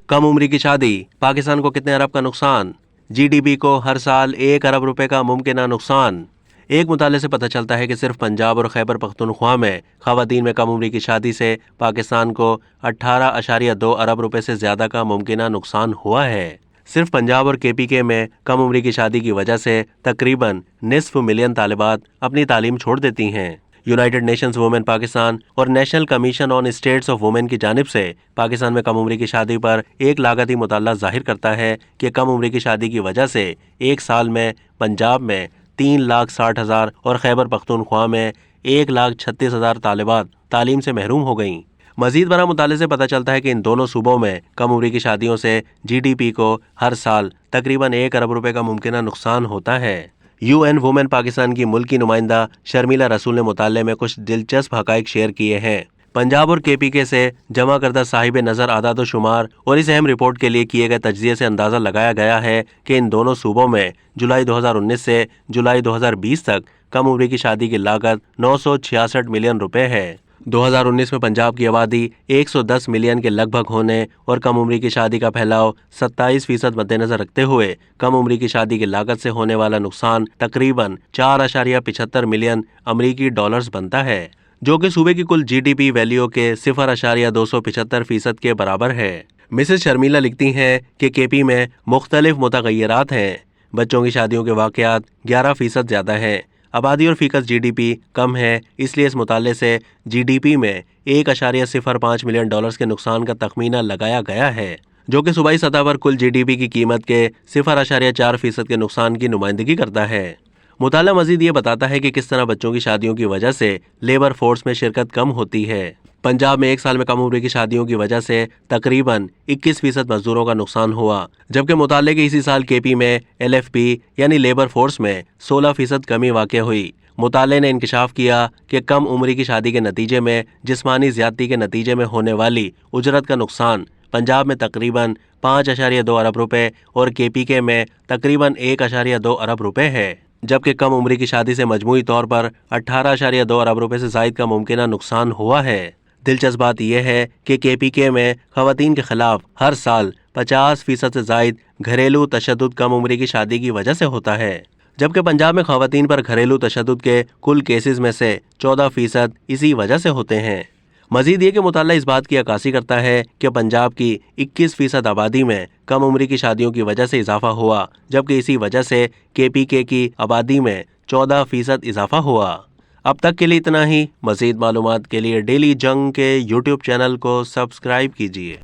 कम उम्री की शादी, पाकिस्तान को कितने अरब का नुकसान, जीडीपी को हर साल 1 अरब रुपए का मुमकिना नुकसान। एक मुताले से पता चलता है कि सिर्फ पंजाब और खैबर पख्तूनख्वा में ख़वातीन में कम उम्री की शादी से पाकिस्तान को 18.2 अरब रुपए से ज़्यादा का मुमकिना नुकसान हुआ है। सिर्फ पंजाब और केपीके में कम उम्री की शादी की वजह से तकरीबन निस्फ मिलियन तालिबात अपनी तालीम छोड़ देती हैं। यूनाइटेड नेशंस वुमेन पाकिस्तान और national commission on states of women की जानिब से पाकिस्तान में कम उम्री की शादी पर एक लागती मुताला जाहिर करता है कि कम उम्री की शादी की वजह से एक साल में पंजाब में 3,60,000 और खैबर पख्तूनख्वा में 1,36,000 तालिबात तालीम से महरूम हो गईं। मजीद बड़ा मुताले से पता चलता है कि इन दोनों सूबों में कम उम्री की शादियों से जीडीपी को हर साल तकरीबन 1 अरब रुपए का मुमकिना नुकसान होता है। यूएन वुमेन पाकिस्तान की मुल्की नुमाइंदा शर्मिला रसूल ने मुताले में कुछ दिलचस्प हकाइक शेयर किए हैं। पंजाब और केपीके से जमा करदा साहिब नज़र आदाद शुमार और इस अहम रिपोर्ट के लिए किए गए तज्जिए से अंदाज़ा लगाया गया है कि इन दोनों सूबों में जुलाई 2019 से जुलाई 2020 तक कम उम्री की शादी की लागत 966 मिलियन रुपए है। 2019 में पंजाब की आबादी 110 मिलियन के लगभग होने और कम उम्री की शादी का फैलाव 27% मद्देनजर रखते हुए कम उम्री की शादी की लागत से होने वाला नुकसान तकरीबन 4.75 मिलियन अमरीकी डॉलर्स बनता है, जो कि सूबे की कुल जीडीपी वैल्यू के 0.275% के बराबर है। मिसेस शर्मिला लिखती हैं कि केपी में मुख्तलिफ मुतगय्यरात हैं। बच्चों की शादियों के वाक़यात 11% ज़्यादा हैं। आबादी और फीकस जीडीपी कम है, इसलिए इस मुताले से जीडीपी में 1.05 मिलियन डॉलर्स के नुकसान का तखमीना लगाया गया है, जो कि सूबाई सतह पर कुल जीडीपी की कीमत के 0.4% के नुकसान की नुमाइंदगी करता है। मुताला मजीद ये बताता है कि किस तरह बच्चों की शादियों की वजह से लेबर फोर्स में शिरकत कम होती है। पंजाब में एक साल में कम उम्र की शादियों की वजह से तकरीबन 21% मजदूरों का नुकसान हुआ, जबकि मुताले के इसी साल केपी में एलएफपी यानी लेबर फोर्स में 16% कमी वाक़ हुई। मुताले ने इंकशाफ किया कि कम उम्री की शादी के नतीजे में जिस्मानी ज़्यादती के नतीजे में होने वाली उजरत का नुकसान पंजाब में तकरीबन 5.2 अरब रुपए और केपीके में तकरीबन 1.2 अरब रुपए है, जबकि कम उम्री की शादी से मजमूई तौर पर 18.2 अरब रुपए से ज़ायद का मुमकिना नुकसान हुआ है। दिलचस्प बात यह है कि केपीके में ख़वातीन के खिलाफ हर साल 50% से ज़ायद घरेलू तशद्दुद कम उम्री की शादी की वजह से होता है, जबकि पंजाब में ख़वातीन पर घरेलू तशद्दुद के कुल केसेस में से 14% इसी वजह से होते हैं। मजीद ये कि मुताला इस बात की अक्कासी करता है कि पंजाब की 21% आबादी में कम उम्री की शादियों की वजह से इजाफा हुआ, जबकि इसी वजह से केपीके की आबादी में 14% इजाफा हुआ। अब तक के लिए इतना ही। मजीद मालूमात के लिए डेली जंग के यूट्यूब चैनल को सब्सक्राइब कीजिए।